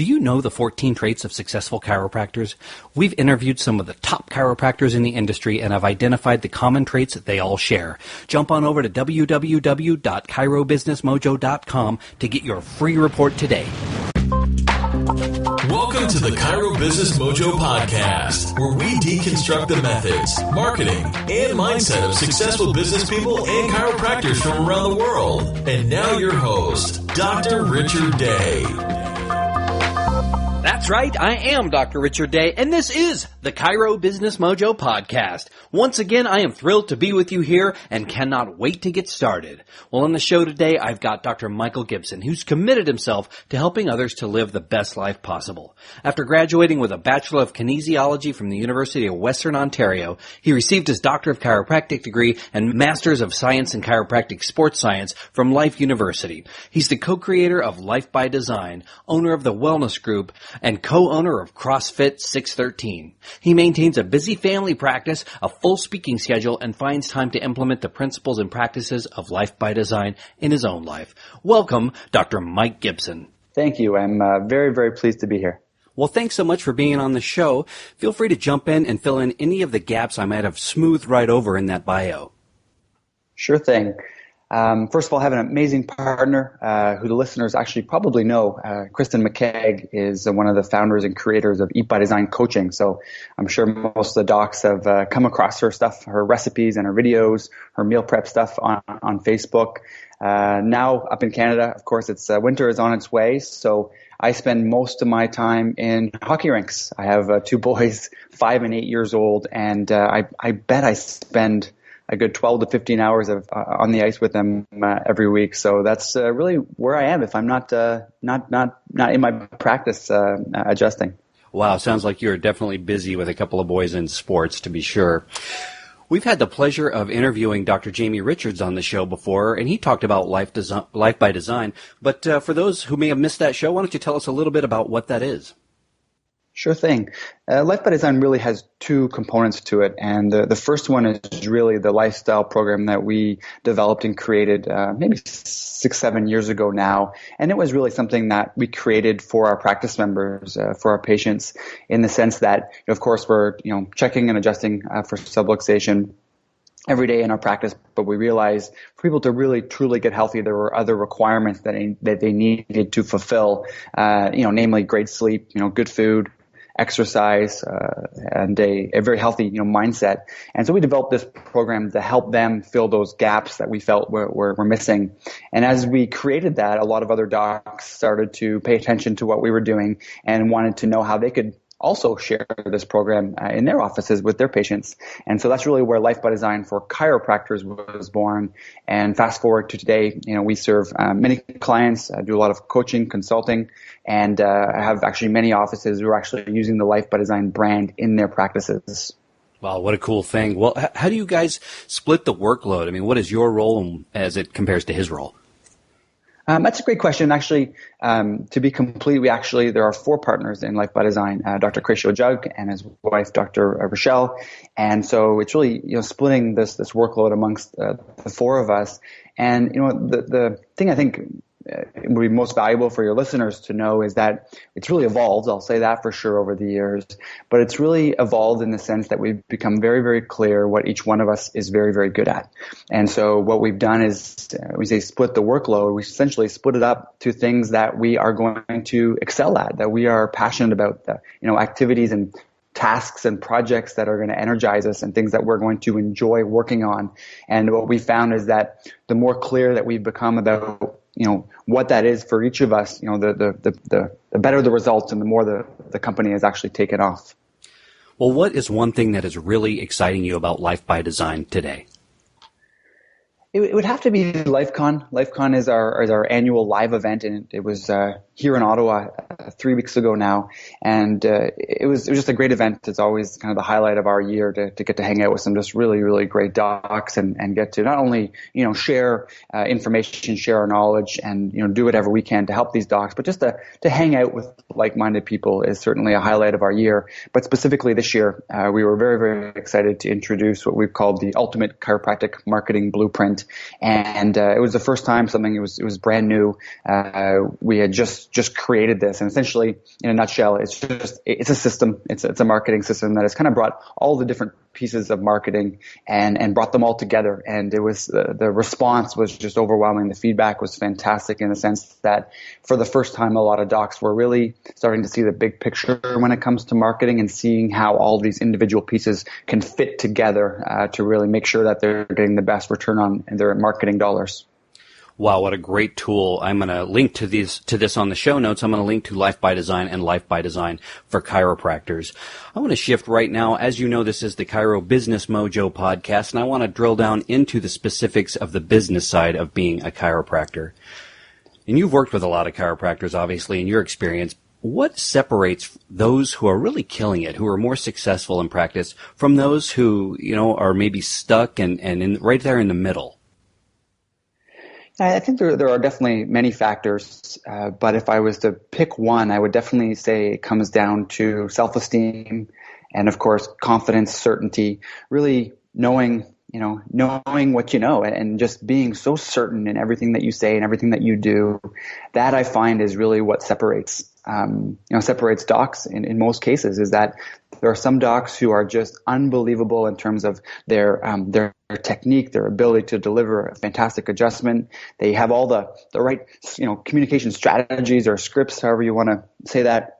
Do you know the 14 traits of successful chiropractors? We've interviewed some of the top chiropractors in the industry and have identified the common traits that they all share. Jump on over to www.chirobusinessmojo.com to get your free report today. Welcome to the Chiro Business Mojo podcast, where we deconstruct the methods, marketing, and mindset of successful business people and chiropractors from around the world. And now your host, Dr. Richard Day. That's right, I am Dr. Richard Day, and this is the Chiro Business Mojo podcast. Once again, I am thrilled to be with you here and cannot wait to get started. Well, on the show today, I've got Dr. Michael Gibson, who's committed himself to helping others to live the best life possible. After graduating with a Bachelor of Kinesiology from the University of Western Ontario, he received his Doctor of Chiropractic degree and Masters of Science in Chiropractic Sports Science from Life University. He's the co-creator of Life by Design, owner of the Wellness Group, and co-owner of CrossFit 613. He maintains a busy family practice, a full speaking schedule, and finds time to implement the principles and practices of Life by Design in his own life. Welcome, Dr. Mike Gibson. Thank you. I'm very, very pleased to be here. Well, thanks so much for being on the show. Feel free to jump in and fill in any of the gaps I might have smoothed right over in that bio. Sure thing. First of all, I have an amazing partner who the listeners actually probably know. Kristen McKeag is one of the founders and creators of Eat by Design Coaching. So I'm sure most of the docs have come across her stuff, her recipes and her videos, her meal prep stuff on Facebook. Now up in Canada, of course, it's winter is on its way. So I spend most of my time in hockey rinks. I have two boys, 5 and 8 years old, and I bet I spend a good 12 to 15 hours on the ice with them every week. So that's really where I am if I'm not in my practice adjusting. Wow, sounds like you're definitely busy with a couple of boys in sports, to be sure. We've had the pleasure of interviewing Dr. Jamie Richards on the show before, and he talked about Life by Design. But for those who may have missed that show, why don't you tell us a little bit about what that is? Sure thing. Life by Design really has two components to it, and the first one is really the lifestyle program that we developed and created maybe 6-7 years ago now, and it was really something that we created for our practice members, for our patients, in the sense that, of course, we're checking and adjusting for subluxation every day in our practice, but we realized for people to really truly get healthy, there were other requirements that they needed to fulfill, namely great sleep, good food, exercise, and a very healthy, mindset. And so we developed this program to help them fill those gaps that we felt were missing. And as we created that, a lot of other docs started to pay attention to what we were doing and wanted to know how they could also share this program in their offices with their patients. And so that's really where Life by Design for chiropractors was born. And fast forward to today, we serve many clients, do a lot of coaching, consulting, and have actually many offices who are actually using the Life by Design brand in their practices. Wow, what a cool thing. Well, how do you guys split the workload? I mean, what is your role as it compares to his role? That's a great question. Actually, to be complete, there are 4 partners in Life by Design, Dr. Cratio Jug and his wife, Dr. Rochelle. And so it's really, splitting this workload amongst the 4 of us. And, the thing I think it would be most valuable for your listeners to know is that it's really evolved. I'll say that for sure over the years, but it's really evolved in the sense that we've become very, very clear what each one of us is very, very good at. And so what we've done is we say split the workload. We essentially split it up to things that we are going to excel at, that we are passionate about, activities and tasks and projects that are going to energize us and things that we're going to enjoy working on. And what we found is that the more clear that we've become about what that is for each of us, the better the results and the more the company has actually taken off. Well, what is one thing that is really exciting you about Life by Design today? It would have to be LifeCon. LifeCon is our annual live event, and it was here in Ottawa 3 weeks ago now, and it was just a great event. It's always kind of the highlight of our year to get to hang out with some just really, really great docs and get to not only share information, share our knowledge, and do whatever we can to help these docs, but just to hang out with like-minded people is certainly a highlight of our year. But specifically this year, we were very, very excited to introduce what we've called the Ultimate Chiropractic Marketing Blueprint. And it was the first time it was brand new. We had just created this, And essentially, in a nutshell, it's a system. It's a marketing system that has kind of brought all the different pieces of marketing and brought them all together. And it was, the response was just overwhelming. The feedback was fantastic in the sense that for the first time, a lot of docs were really starting to see the big picture when it comes to marketing and seeing how all these individual pieces can fit together to really make sure that they're getting the best return on their marketing dollars. Wow, what a great tool. I'm going to link to this on the show notes. I'm going to link to Life by Design and Life by Design for chiropractors. I want to shift right now. As you know, this is the Chiro Business Mojo podcast, and I want to drill down into the specifics of the business side of being a chiropractor. And you've worked with a lot of chiropractors, obviously, in your experience. What separates those who are really killing it, who are more successful in practice, from those who, are maybe stuck and right there in the middle? I think there are definitely many factors, but if I was to pick one, I would definitely say it comes down to self-esteem and, of course, confidence, certainty, really knowing what you know and just being so certain in everything that you say and everything that you do. That I find is really what separates docs in most cases, is that there are some docs who are just unbelievable in terms of their technique, their ability to deliver a fantastic adjustment. They have all the right, communication strategies or scripts, however you want to say that.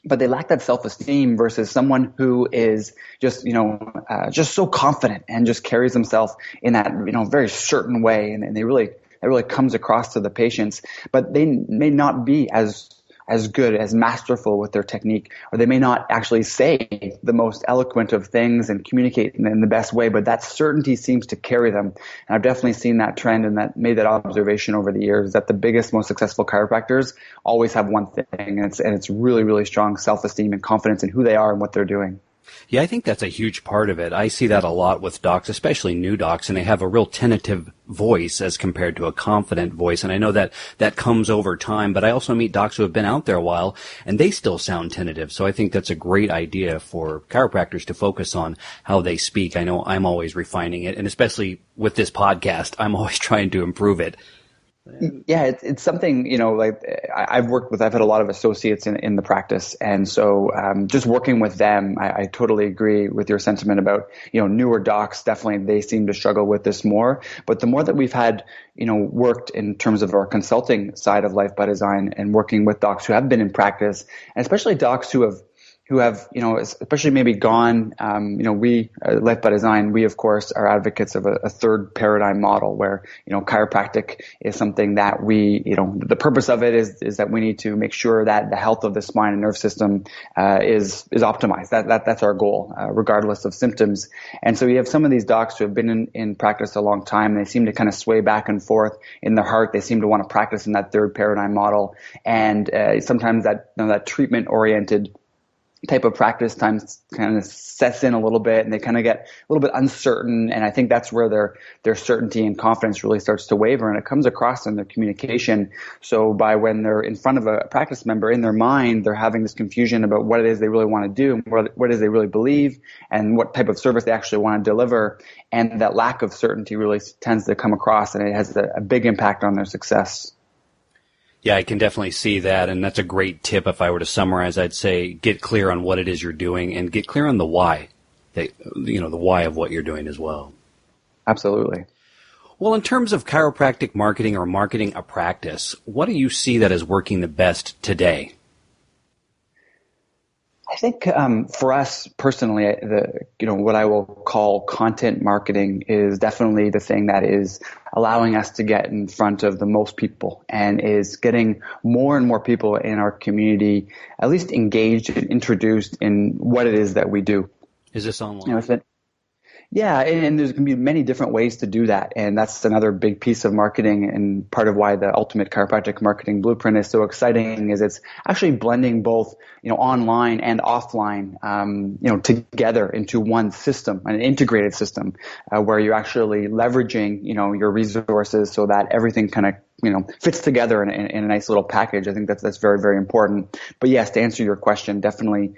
But they lack that self-esteem versus someone who is just so confident and just carries themselves in that, very certain way. And it really comes across to the patients, but they may not be as good, as masterful with their technique, or they may not actually say the most eloquent of things and communicate in the best way, but that certainty seems to carry them. And I've definitely seen that trend and made that observation over the years, that the biggest, most successful chiropractors always have one thing, and it's really, really strong self-esteem and confidence in who they are and what they're doing. Yeah, I think that's a huge part of it. I see that a lot with docs, especially new docs, and they have a real tentative voice as compared to a confident voice. And I know that comes over time, but I also meet docs who have been out there a while, and they still sound tentative. So I think that's a great idea for chiropractors to focus on how they speak. I know I'm always refining it, and especially with this podcast, I'm always trying to improve it. Yeah, it's something, I've had a lot of associates in the practice. And so just working with them, I totally agree with your sentiment about, newer docs. Definitely they seem to struggle with this more. But the more that we've had, worked in terms of our consulting side of Life by Design and working with docs who have been in practice, and especially docs who have, especially maybe gone, we, Life by Design, we of course are advocates of a third paradigm model where, chiropractic is something that we, the purpose of it is that we need to make sure that the health of the spine and nerve system, is optimized. That's our goal, regardless of symptoms. And so you have some of these docs who have been in practice a long time, and they seem to kind of sway back and forth in their heart. They seem to want to practice in that third paradigm model. And, sometimes that treatment oriented type of practice times kind of sets in a little bit, and they kind of get a little bit uncertain. And I think that's where their certainty and confidence really starts to waver, and it comes across in their communication. So by when they're in front of a practice member, in their mind, they're having this confusion about what it is they really want to do, what it is they really believe, and what type of service they actually want to deliver. And that lack of certainty really tends to come across, and it has a big impact on their success. Yeah, I can definitely see that, and that's a great tip. If I were to summarize, I'd say get clear on what it is you're doing and get clear on the why, the why of what you're doing as well. Absolutely. Well, in terms of chiropractic marketing or marketing a practice, what do you see that is working the best today? I think for us personally, what I will call content marketing is definitely the thing that is allowing us to get in front of the most people and is getting more and more people in our community at least engaged and introduced in what it is that we do. Is this online? Yeah, and there's going to be many different ways to do that, and that's another big piece of marketing, and part of why the Ultimate Chiropractic Marketing Blueprint is so exciting is it's actually blending both, online and offline, together into one system, an integrated system, where you're actually leveraging, your resources so that everything kind of fits together in a nice little package. I think that's very, very important. But yes, to answer your question, definitely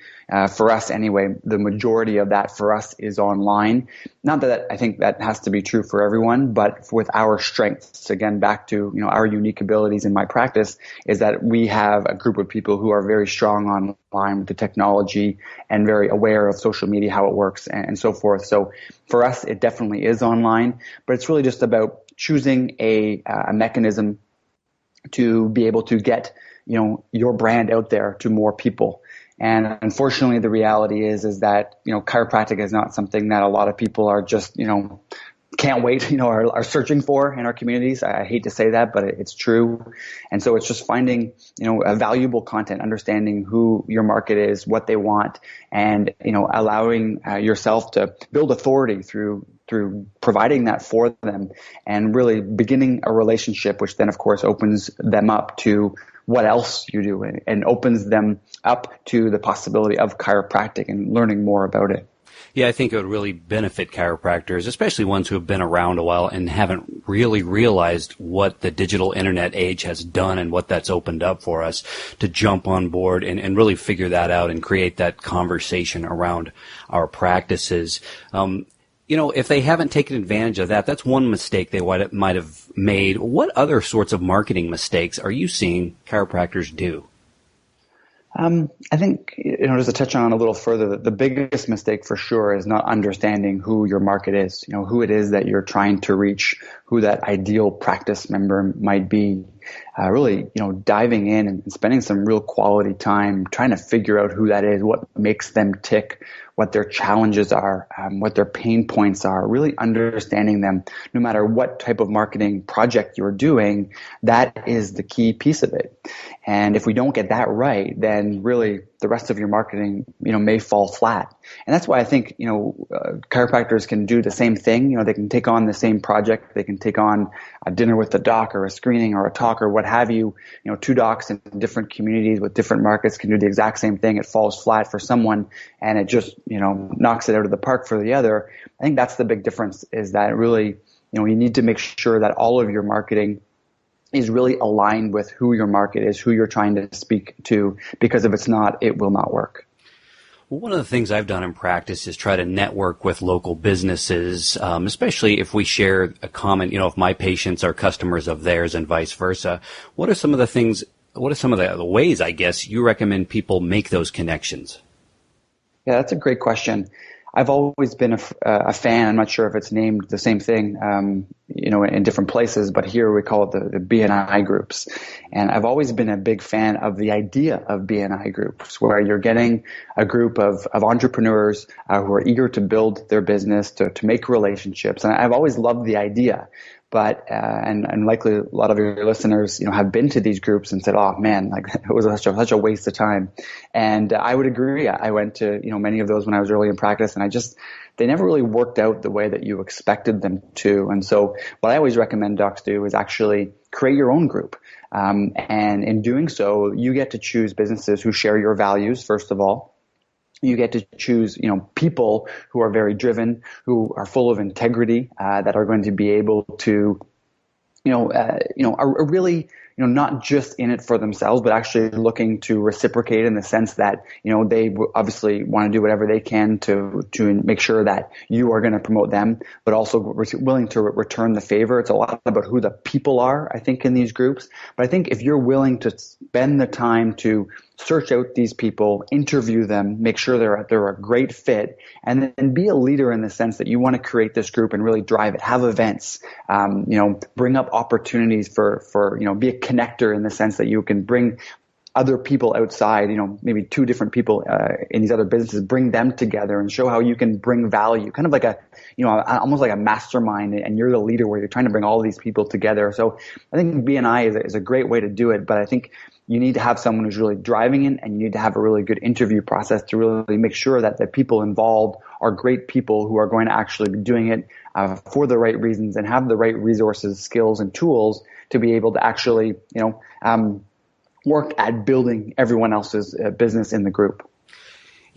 for us anyway, the majority of that for us is online. Not that I think that has to be true for everyone, but with our strengths, again, back to our unique abilities in my practice, is that we have a group of people who are very strong online with the technology and very aware of social media, how it works and so forth. So for us, it definitely is online, but it's really just about choosing a mechanism to be able to get, your brand out there to more people. And unfortunately, the reality is that, chiropractic is not something that a lot of people are just, can't wait, are searching for in our communities. I hate to say that, but it's true. And so it's just finding, a valuable content, understanding who your market is, what they want, and, allowing yourself to build authority through providing that for them and really beginning a relationship, which then of course opens them up to what else you do and opens them up to the possibility of chiropractic and learning more about it. Yeah, I think it would really benefit chiropractors, especially ones who have been around a while and haven't really realized what the digital internet age has done and what that's opened up for us, to jump on board and really figure that out and create that conversation around our practices. If they haven't taken advantage of that, that's one mistake they might have made. What other sorts of marketing mistakes are you seeing chiropractors do? I think, just to touch on a little further, the biggest mistake for sure is not understanding who your market is, who it is that you're trying to reach, who that ideal practice member might be. Really, diving in and spending some real quality time trying to figure out who that is, what makes them tick, what their challenges are, what their pain points are, really understanding them. No matter what type of marketing project you're doing, that is the key piece of it. And if we don't get that right, then really the rest of your marketing, may fall flat. And that's why I think, chiropractors can do the same thing. They can take on the same project. They can take on a dinner with the doc or a screening or a talk or what have you. Two docs in different communities with different markets can do the exact same thing. It falls flat for someone and it just, knocks it out of the park for the other. I think that's the big difference, is that really, you need to make sure that all of your marketing is really aligned with who your market is, who you're trying to speak to, because if it's not, it will not work. Well, one of the things I've done in practice is try to network with local businesses, especially if we share a common, if my patients are customers of theirs and vice versa. What are some of the ways, I guess, you recommend people make those connections? Yeah, that's a great question. I've always been a fan. I'm not sure if it's named the same thing, in different places, but here we call it the BNI groups. And I've always been a big fan of the idea of BNI groups, where you're getting a group of entrepreneurs who are eager to build their business, to make relationships. And I've always loved the idea. But, and likely a lot of your listeners, have been to these groups and said, oh man, like it was such a waste of time. And I would agree. I went to, many of those when I was early in practice, and they never really worked out the way that you expected them to. And so what I always recommend docs do is actually create your own group. And in doing so, you get to choose businesses who share your values, first of all. You get to choose, people who are very driven, who are full of integrity, that are going to be able to, are really, not just in it for themselves, but actually looking to reciprocate in the sense that, they obviously want to do whatever they can to make sure that you are going to promote them, but also willing to return the favor. It's a lot about who the people are, I think, in these groups. But I think if you're willing to spend the time to search out these people, interview them, make sure they're a great fit, and then be a leader in the sense that you want to create this group and really drive it, have events, bring up opportunities for be a connector in the sense that you can bring other people outside, maybe two different people in these other businesses, bring them together and show how you can bring value, kind of like almost like a mastermind, and you're the leader where you're trying to bring all of these people together. So I think BNI is a great way to do it, but I think you need to have someone who's really driving it, and you need to have a really good interview process to really make sure that the people involved are great people who are going to actually be doing it for the right reasons and have the right resources, skills, and tools to be able to actually, work at building everyone else's business in the group.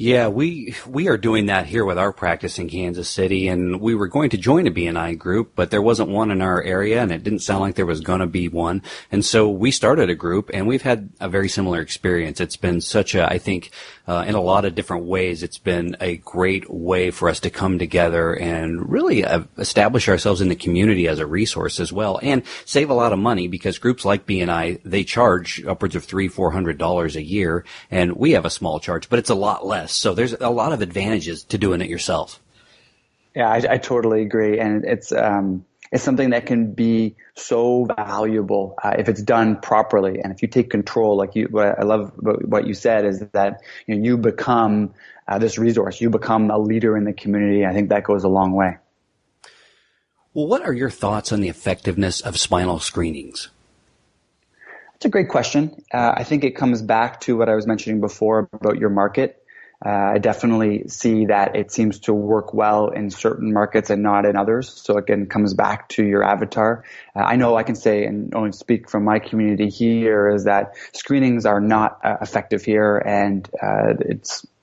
Yeah, we are doing that here with our practice in Kansas City, and we were going to join a BNI group, but there wasn't one in our area, and it didn't sound like there was going to be one. And so we started a group, and we've had a very similar experience. It's been such a, I think, in a lot of different ways, it's been a great way for us to come together and really establish ourselves in the community as a resource as well, and save a lot of money, because groups like BNI, they charge upwards of $300-400 a year, and we have a small charge, but it's a lot less. So there's a lot of advantages to doing it yourself. Yeah, I totally agree. And it's something that can be so valuable if it's done properly. And if you take control, what I love about what you said is that you become this resource. You become a leader in the community. I think that goes a long way. Well, what are your thoughts on the effectiveness of spinal screenings? That's a great question. I think it comes back to what I was mentioning before about your market. I definitely see that it seems to work well in certain markets and not in others. So again, it comes back to your avatar. I know I can say, and only speak from my community here, is that screenings are not effective here, and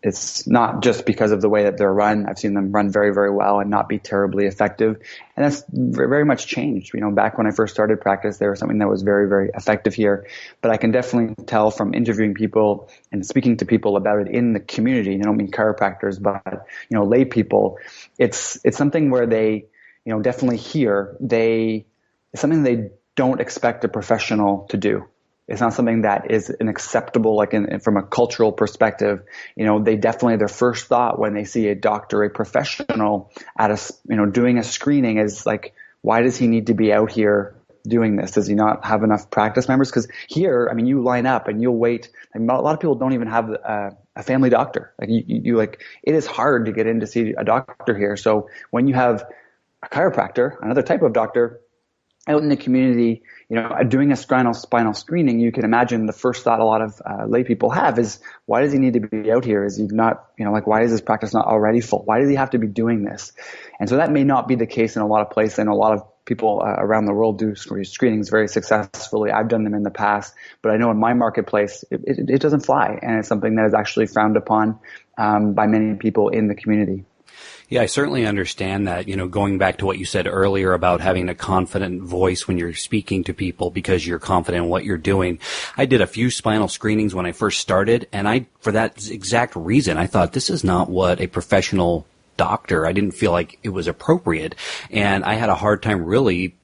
it's not just because of the way that they're run. I've seen them run very, very well and not be terribly effective. And that's very much changed. Back when I first started practice, there was something that was very, very effective here. But I can definitely tell from interviewing people and speaking to people about it in the community, and I don't mean chiropractors, but, lay people, it's something where they, definitely it's something they don't expect a professional to do. It's not something that is an acceptable, from a cultural perspective. They definitely, their first thought when they see a doctor, a professional doing a screening is like, why does he need to be out here doing this? Does he not have enough practice members? Because here, you line up and you'll wait. A lot of people don't even have a family doctor. It is hard to get in to see a doctor here. So when you have a chiropractor, another type of doctor out in the community, doing a spinal screening, you can imagine the first thought a lot of lay people have is, why does he need to be out here? Is he not, why is his practice not already full? Why does he have to be doing this? And so that may not be the case in a lot of places, and a lot of people around the world do screenings very successfully. I've done them in the past, but I know in my marketplace, it doesn't fly, and it's something that is actually frowned upon by many people in the community. Yeah, I certainly understand that, going back to what you said earlier about having a confident voice when you're speaking to people because you're confident in what you're doing. I did a few spinal screenings when I first started, and for that exact reason, I thought this is not what a professional doctor, I didn't feel like it was appropriate, and I had a hard time really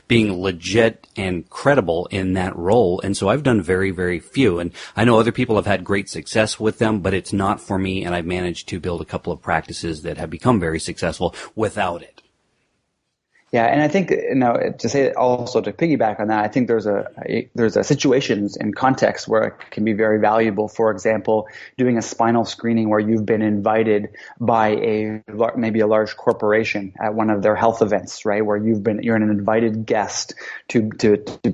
being legit and credible in that role. And so I've done very, very few. And I know other people have had great success with them, but it's not for me. And I've managed to build a couple of practices that have become very successful without it. Yeah, and I think to say also to piggyback on that, I think there's a situations and context where it can be very valuable. For example, doing a spinal screening where you've been invited by maybe a large corporation at one of their health events, right? Where you're an invited guest to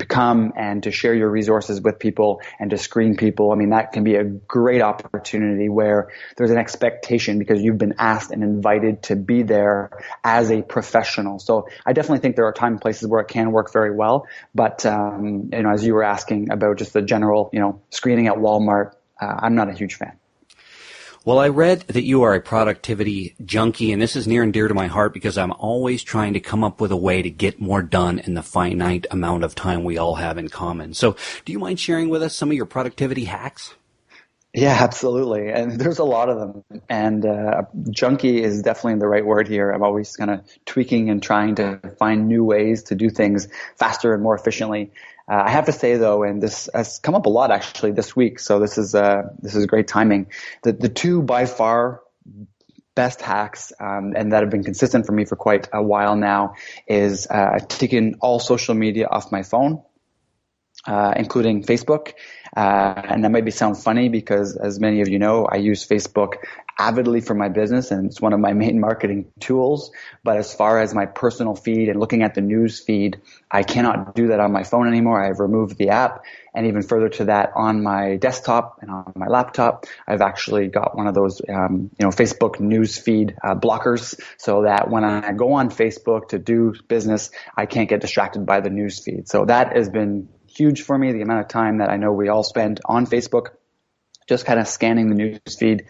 come and to share your resources with people and to screen people. That can be a great opportunity where there's an expectation because you've been asked and invited to be there as a professional. So I definitely think there are time and places where it can work very well. But, as you were asking about just the general, screening at Walmart, I'm not a huge fan. Well, I read that you are a productivity junkie, and this is near and dear to my heart because I'm always trying to come up with a way to get more done in the finite amount of time we all have in common. So do you mind sharing with us some of your productivity hacks? Yeah, absolutely. And there's a lot of them. And junkie is definitely the right word here. I'm always kind of tweaking and trying to find new ways to do things faster and more efficiently. I have to say, though, and this has come up a lot actually this week, so this is great timing. The two by far best hacks and that have been consistent for me for quite a while now is taking all social media off my phone, including Facebook. And that might sound funny because, as many of you know, I use Facebook avidly for my business, and it's one of my main marketing tools. But as far as my personal feed and looking at the news feed, I cannot do that on my phone anymore. I've removed the app. And even further to that, on my desktop and on my laptop, I've actually got one of those, Facebook news feed blockers, so that when I go on Facebook to do business, I can't get distracted by the news feed. So that has been huge for me, the amount of time that I know we all spend on Facebook just kind of scanning the news feed.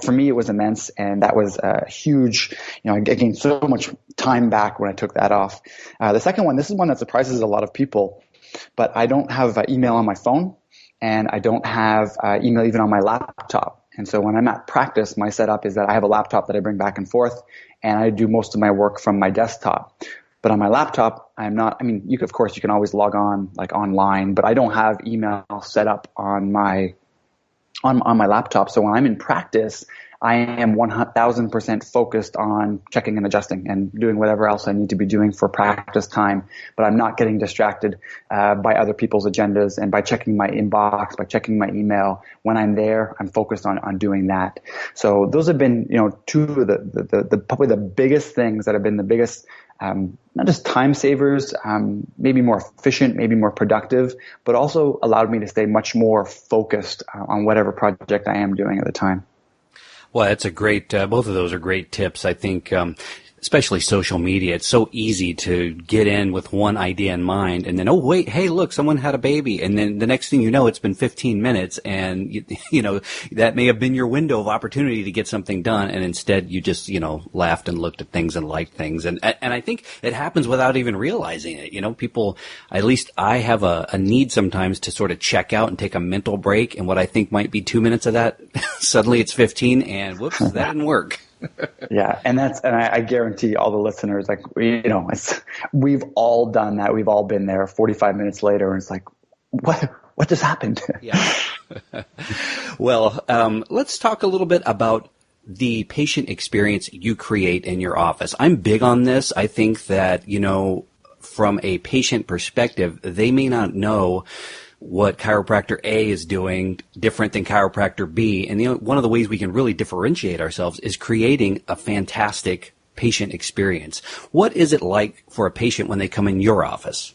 For me, it was immense, and that was a huge, I gained so much time back when I took that off. The second one, this is one that surprises a lot of people, but I don't have email on my phone, and I don't have email even on my laptop. And so when I'm at practice, my setup is that I have a laptop that I bring back and forth, and I do most of my work from my desktop. But on my laptop, of course, you can always log on like online, but I don't have email set up on my laptop. So when I'm in practice, I am 1,000% focused on checking and adjusting and doing whatever else I need to be doing for practice time. But I'm not getting distracted by other people's agendas and by checking my inbox, by checking my email. When I'm there, I'm focused on doing that. So those have been, two of the probably the biggest things that have been the biggest, not just time savers, maybe more efficient, maybe more productive, but also allowed me to stay much more focused on whatever project I am doing at the time. Well, that's a great, both of those are great tips. I think, especially social media, it's so easy to get in with one idea in mind and then, oh, wait, hey, look, someone had a baby. And then the next thing you know, it's been 15 minutes and, that may have been your window of opportunity to get something done. And instead you just, laughed and looked at things and liked things. And I think it happens without even realizing it. People, at least I have a need sometimes to sort of check out and take a mental break. And what I think might be 2 minutes of that, suddenly it's 15 and whoops, that didn't work. Yeah. And I guarantee all the listeners, we've all done that. We've all been there 45 minutes later. And it's like, what just happened? Yeah. Well, let's talk a little bit about the patient experience you create in your office. I'm big on this. I think that, from a patient perspective, they may not know what chiropractor A is doing different than chiropractor B. And one of the ways we can really differentiate ourselves is creating a fantastic patient experience. What is it like for a patient when they come in your office?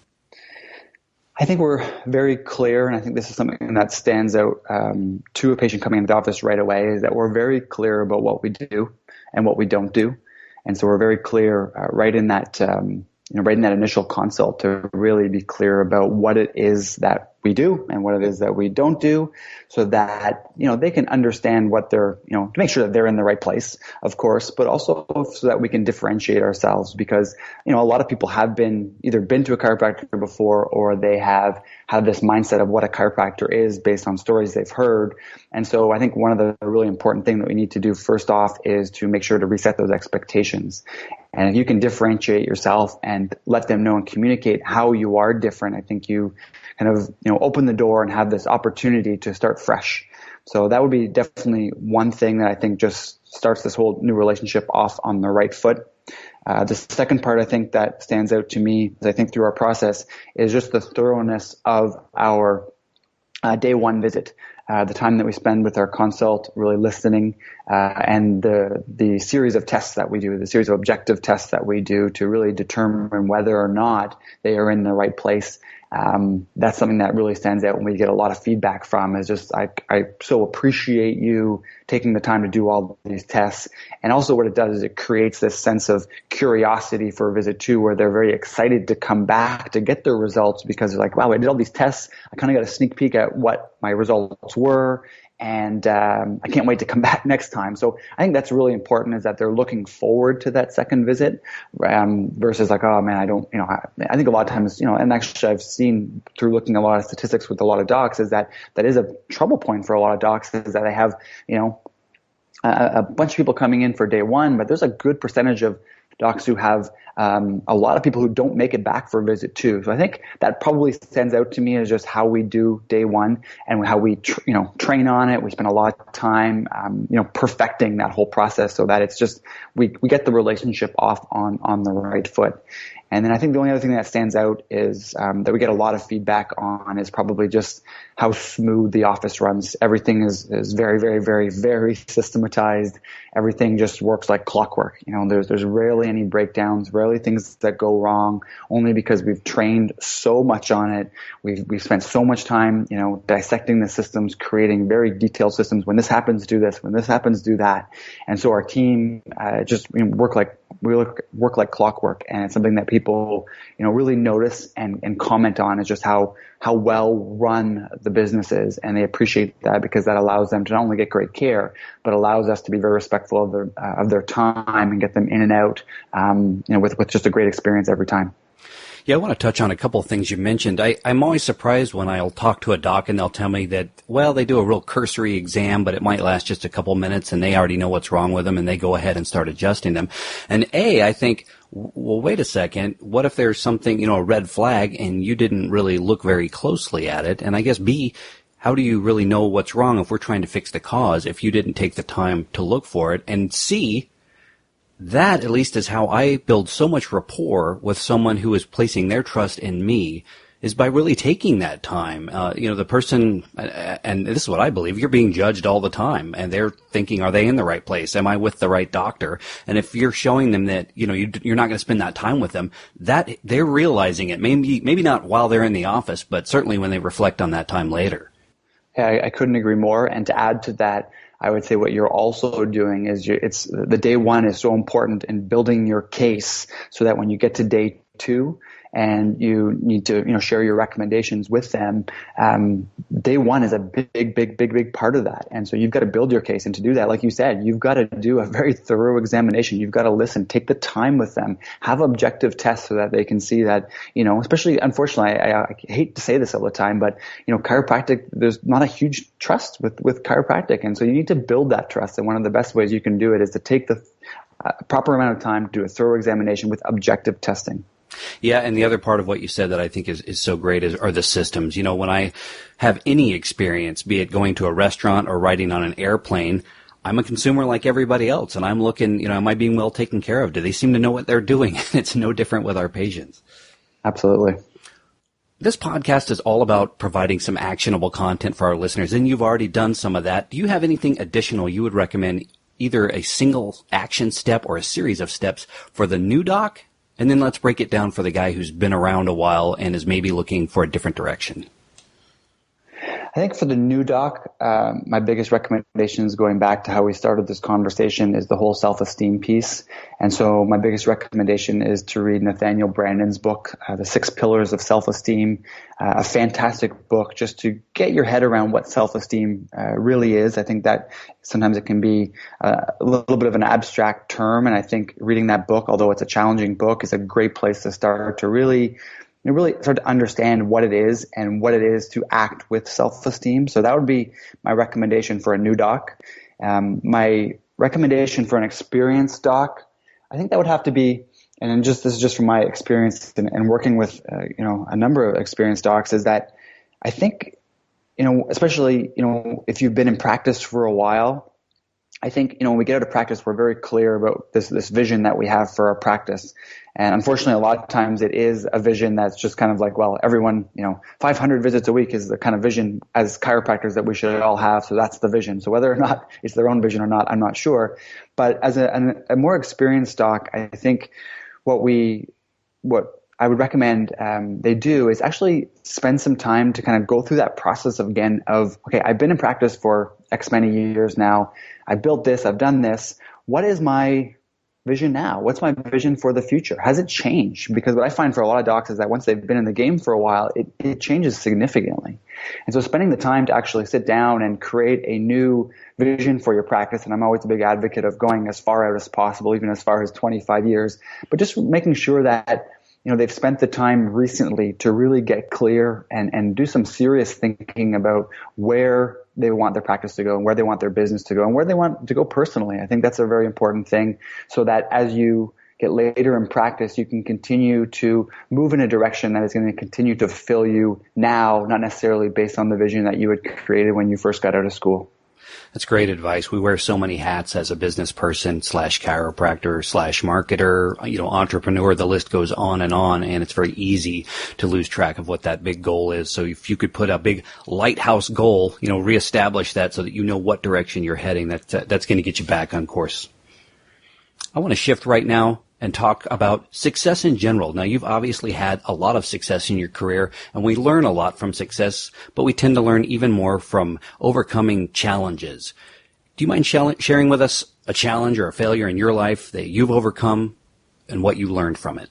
I think we're very clear, and I think this is something that stands out to a patient coming into the office right away, is that we're very clear about what we do and what we don't do. And so we're very clear right in that initial consult to really be clear about what it is that we do and what it is that we don't do, so that, they can understand what they're, to make sure that they're in the right place, of course, but also so that we can differentiate ourselves, because, a lot of people have either been to a chiropractor before, or they have had this mindset of what a chiropractor is based on stories they've heard. And so I think one of the really important things that we need to do first off is to make sure to reset those expectations. And if you can differentiate yourself and let them know and communicate how you are different, I think you kind of, open the door and have this opportunity to start fresh. So that would be definitely one thing that I think just starts this whole new relationship off on the right foot. The second part I think that stands out to me, as I think through our process, is just the thoroughness of our day one visit. The time that we spend with our consult, really listening, and the series of tests that we do, the series of objective tests that we do to really determine whether or not they are in the right place. That's something that really stands out when we get a lot of feedback from, is just, I so appreciate you taking the time to do all these tests. And also what it does is it creates this sense of curiosity for visit 2, where they're very excited to come back to get their results, because they're like, wow, I did all these tests. I kind of got a sneak peek at what my results were. And I can't wait to come back next time. So I think that's really important, is that they're looking forward to that second visit, versus like, oh man, I don't, I think a lot of times, and actually I've seen through looking at a lot of statistics with a lot of docs, is that is a trouble point for a lot of docs, is that they have, a bunch of people coming in for day one, but there's a good percentage of docs who have a lot of people who don't make it back for visit 2. So I think that probably stands out to me as just how we do day one and how we train on it. We spend a lot of time perfecting that whole process, so that it's just we get the relationship off on the right foot. And then I think the only other thing that stands out is that we get a lot of feedback on is probably just how smooth the office runs. Everything is very, very, very, very systematized. Everything just works like clockwork. There's rarely any breakdowns, rarely things that go wrong, only because we've trained so much on it. We've spent so much time, dissecting the systems, creating very detailed systems. When this happens, do this. When this happens, do that. And so our team just work like clockwork, and it's something that people, really notice and comment on is just how well run the business is. And they appreciate that because that allows them to not only get great care, but allows us to be very respectful of their time and get them in and out, with just a great experience every time. Yeah, I want to touch on a couple of things you mentioned. I'm always surprised when I'll talk to a doc and they'll tell me that, well, they do a real cursory exam, but it might last just a couple minutes and they already know what's wrong with them and they go ahead and start adjusting them. And I think, well, wait a second, what if there's something, a red flag and you didn't really look very closely at it? And I guess B, how do you really know what's wrong if we're trying to fix the cause if you didn't take the time to look for it? And C, that, at least, is how I build so much rapport with someone who is placing their trust in me, is by really taking that time. The person, and this is what I believe, you're being judged all the time, and they're thinking, are they in the right place? Am I with the right doctor? And if you're showing them that, you're not going to spend that time with them, that they're realizing it. Maybe not while they're in the office, but certainly when they reflect on that time later. Yeah, I couldn't agree more. And to add to that, I would say what you're also doing is it's the day one is so important in building your case so that when you get to day two and you need to, share your recommendations with them, day one is a big part of that. And so you've got to build your case. And to do that, like you said, you've got to do a very thorough examination. You've got to listen, take the time with them, have objective tests so that they can see that, especially, unfortunately, I hate to say this all the time, but, chiropractic, there's not a huge trust with chiropractic. And so you need to build that trust. And one of the best ways you can do it is to take the proper amount of time to do a thorough examination with objective testing. Yeah, and the other part of what you said that I think is so great are the systems. When I have any experience, be it going to a restaurant or riding on an airplane, I'm a consumer like everybody else, and I'm looking, am I being well taken care of? Do they seem to know what they're doing? It's no different with our patients. Absolutely. This podcast is all about providing some actionable content for our listeners, and you've already done some of that. Do you have anything additional you would recommend, either a single action step or a series of steps for the new doc? And then let's break it down for the guy who's been around a while and is maybe looking for a different direction. I think for the new doc, my biggest recommendations, going back to how we started this conversation, is the whole self-esteem piece. And so my biggest recommendation is to read Nathaniel Brandon's book, The 6 Pillars of Self-Esteem, a fantastic book just to get your head around what self-esteem really is. I think that sometimes it can be a little bit of an abstract term, and I think reading that book, although it's a challenging book, is a great place to start to really start to understand what it is and what it is to act with self-esteem. So that would be my recommendation for a new doc. My recommendation for an experienced doc, I think that would have to be, and this is just from my experience and working with a number of experienced docs, is that I think, especially if you've been in practice for a while, I think, when we get out of practice, we're very clear about this vision that we have for our practice. And unfortunately, a lot of times it is a vision that's just kind of like, well, everyone, 500 visits a week is the kind of vision as chiropractors that we should all have. So that's the vision. So whether or not it's their own vision or not, I'm not sure. But as a more experienced doc, I think what I would recommend they do is actually spend some time to kind of go through that process of, okay, I've been in practice for X many years now. I built this, I've done this. What is my vision now? What's my vision for the future? Has it changed? Because what I find for a lot of docs is that once they've been in the game for a while, it changes significantly. And so spending the time to actually sit down and create a new vision for your practice, and I'm always a big advocate of going as far out as possible, even as far as 25 years, but just making sure that they've spent the time recently to really get clear and do some serious thinking about where they want their practice to go and where they want their business to go and where they want to go personally. I think that's a very important thing, so that as you get later in practice, you can continue to move in a direction that is going to continue to fulfill you now, not necessarily based on the vision that you had created when you first got out of school. That's great advice. We wear so many hats as a business person / chiropractor / marketer, entrepreneur. The list goes on, and it's very easy to lose track of what that big goal is. So if you could put a big lighthouse goal, reestablish that so that you know what direction you're heading, that's going to get you back on course. I want to shift right now and talk about success in general. Now, you've obviously had a lot of success in your career, and we learn a lot from success, but we tend to learn even more from overcoming challenges. Do you mind sharing with us a challenge or a failure in your life that you've overcome and what you learned from it?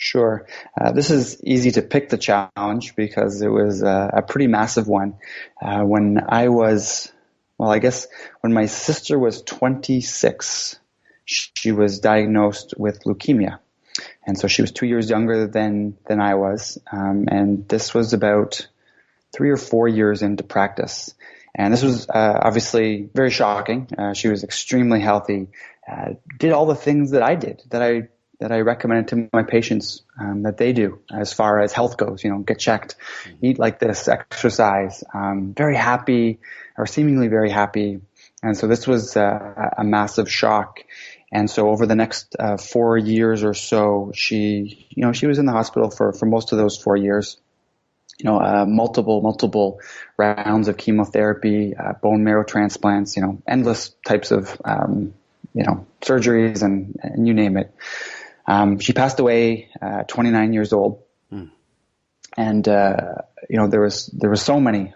Sure. This is easy to pick the challenge because it was a pretty massive one. When I was, well, I guess when my sister was 26, she was diagnosed with leukemia. And so she was 2 years younger than I was. And this was about 3 or 4 years into practice. And this was obviously very shocking. She was extremely healthy, did all the things that I did, that I recommended to my patients that they do as far as health goes. Get checked, eat like this, exercise, very happy or seemingly very happy. And so this was a massive shock. And so over the next 4 years or so, she was in the hospital for most of those 4 years. Multiple rounds of chemotherapy, bone marrow transplants, endless types of, surgeries and you name it. She passed away, 29 years old. And, there was so many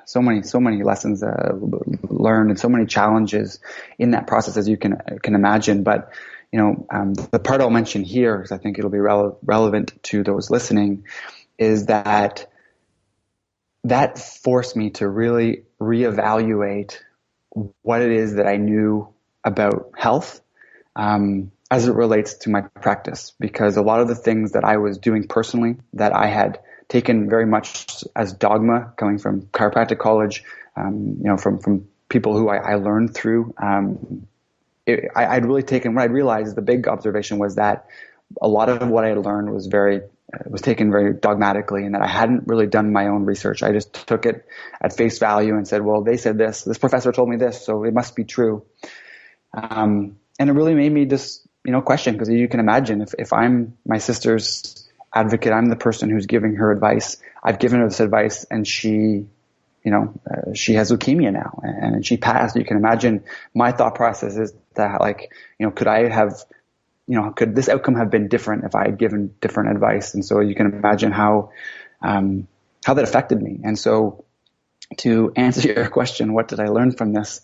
lessons, learned and so many challenges in that process, as you can imagine. But, the part I'll mention here, because I think it'll be relevant to those listening, is that forced me to really reevaluate what it is that I knew about health, as it relates to my practice, because a lot of the things that I was doing personally that I had taken very much as dogma coming from chiropractic college, from people who I learned through, I'd really taken, what I realized, the big observation was that a lot of what I had learned was taken very dogmatically, and that I hadn't really done my own research. I just took it at face value and said, well, they said this professor told me this, so it must be true. And it really made me just, question, because you can imagine if I'm my sister's advocate, I'm the person who's giving her advice. I've given her this advice, and she has leukemia now, and she passed. You can imagine my thought process is that, could this outcome have been different if I had given different advice? And so you can imagine how that affected me. And so to answer your question, what did I learn from this?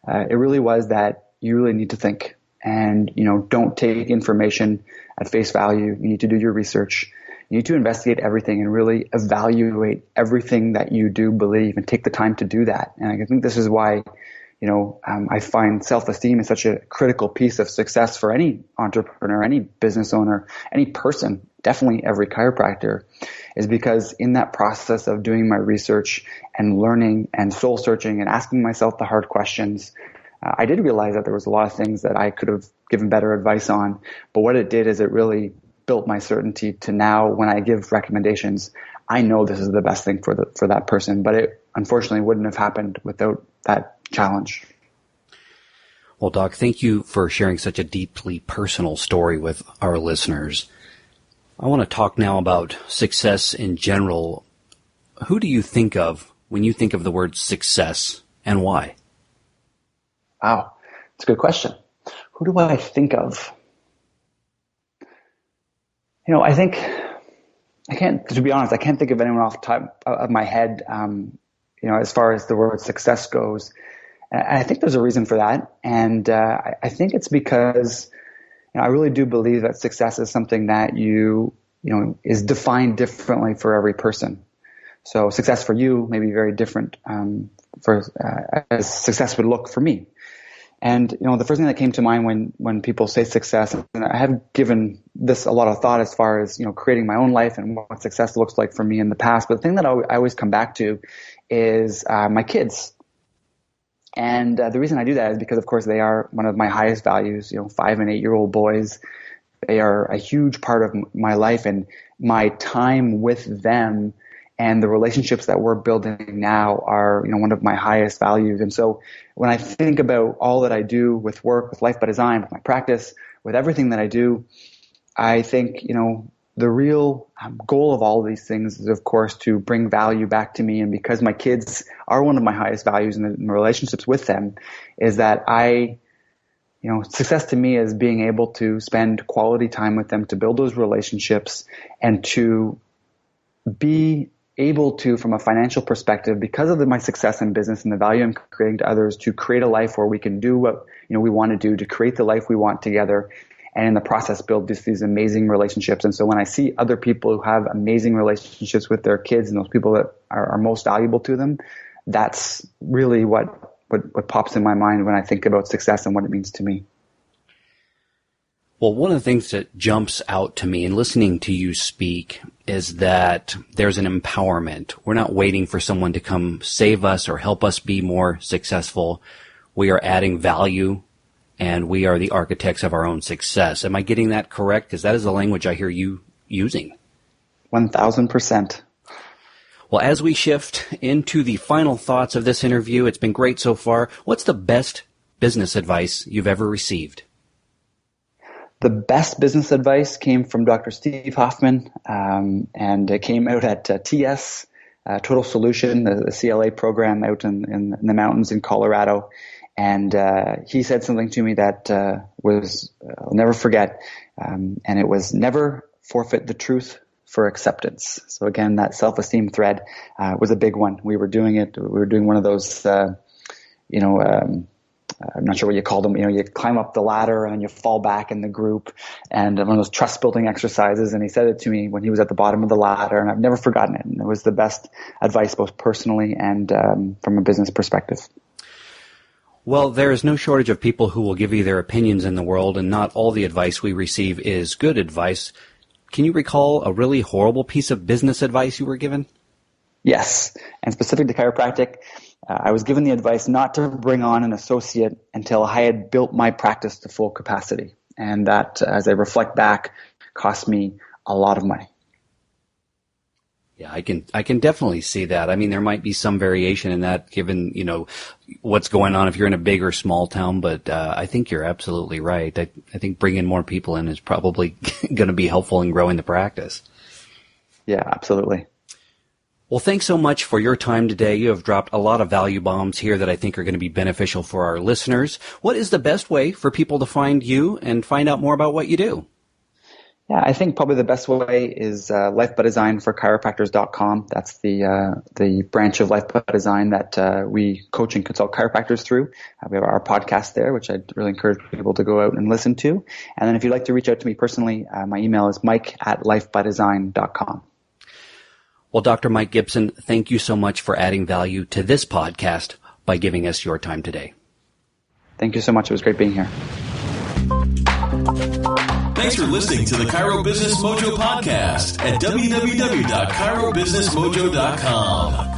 It really was that you really need to think, and, don't take information at face value. You need to do your research. You need to investigate everything and really evaluate everything that you do believe, and take the time to do that. And I think this is why, I find self-esteem is such a critical piece of success for any entrepreneur, any business owner, any person, definitely every chiropractor, is because in that process of doing my research and learning and soul searching and asking myself the hard questions, I did realize that there was a lot of things that I could have given better advice on. But what it did is it really built my certainty to now, when I give recommendations, I know this is the best thing for that person. But it unfortunately wouldn't have happened without that challenge. Well, Doc, thank you for sharing such a deeply personal story with our listeners. I want to talk now about success in general. Who do you think of when you think of the word success, and why? Wow, that's a good question. Who do I think of? To be honest, I can't think of anyone off the top of my head, as far as the word success goes. And I think there's a reason for that. And I think it's because I really do believe that success is something that is defined differently for every person. So success for you may be very different as success would look for me. And, the first thing that came to mind when people say success, and I have given this a lot of thought as far as, creating my own life and what success looks like for me in the past. But the thing that I always come back to is my kids. And the reason I do that is because, of course, they are one of my highest values, 5 and 8 year old boys. They are a huge part of my life, and my time with them and the relationships that we're building now are, one of my highest values. And so when I think about all that I do with work, with Life by Design, with my practice, with everything that I do, I think, the real goal of all of these things is, of course, to bring value back to me. And because my kids are one of my highest values in the relationships with them, is that success to me is being able to spend quality time with them, to build those relationships, and to be able to, from a financial perspective, because of my success in business and the value I'm creating to others, to create a life where we can do what we want to do, to create the life we want together, and in the process build these amazing relationships. And so when I see other people who have amazing relationships with their kids and those people that are most valuable to them, that's really what pops in my mind when I think about success and what it means to me. Well, one of the things that jumps out to me in listening to you speak is that there's an empowerment. We're not waiting for someone to come save us or help us be more successful. We are adding value, and we are the architects of our own success. Am I getting that correct? Because that is the language I hear you using. 1,000%. Well, as we shift into the final thoughts of this interview, it's been great so far. What's the best business advice you've ever received? The best business advice came from Dr. Steve Hoffman, and it came out at TS, Total Solution, the CLA program out in the mountains in Colorado. And he said something to me that I'll never forget, and it was never forfeit the truth for acceptance. So again, that self-esteem thread was a big one. We were doing one of those, I'm not sure what you call them. You climb up the ladder and you fall back in the group, and one of those trust building exercises. And he said it to me when he was at the bottom of the ladder, and I've never forgotten it. And it was the best advice, both personally and from a business perspective. Well, there is no shortage of people who will give you their opinions in the world, and not all the advice we receive is good advice. Can you recall a really horrible piece of business advice you were given? Yes, and specific to chiropractic, I was given the advice not to bring on an associate until I had built my practice to full capacity. And that, as I reflect back, cost me a lot of money. Yeah, I can definitely see that. I mean, there might be some variation in that given, what's going on if you're in a big or small town, but I think you're absolutely right. I think bringing more people in is probably going to be helpful in growing the practice. Yeah, absolutely. Well, thanks so much for your time today. You have dropped a lot of value bombs here that I think are going to be beneficial for our listeners. What is the best way for people to find you and find out more about what you do? Yeah, I think probably the best way is Life by Design for chiropractors.com. That's the branch of Life by Design that we coach and consult chiropractors through. We have our podcast there, which I'd really encourage people to go out and listen to. And then if you'd like to reach out to me personally, my email is mike@lifebydesign.com. Well, Dr. Mike Gibson, thank you so much for adding value to this podcast by giving us your time today. Thank you so much. It was great being here. Thanks for listening to the Chiro Business Mojo podcast at www.chirobusinessmojo.com.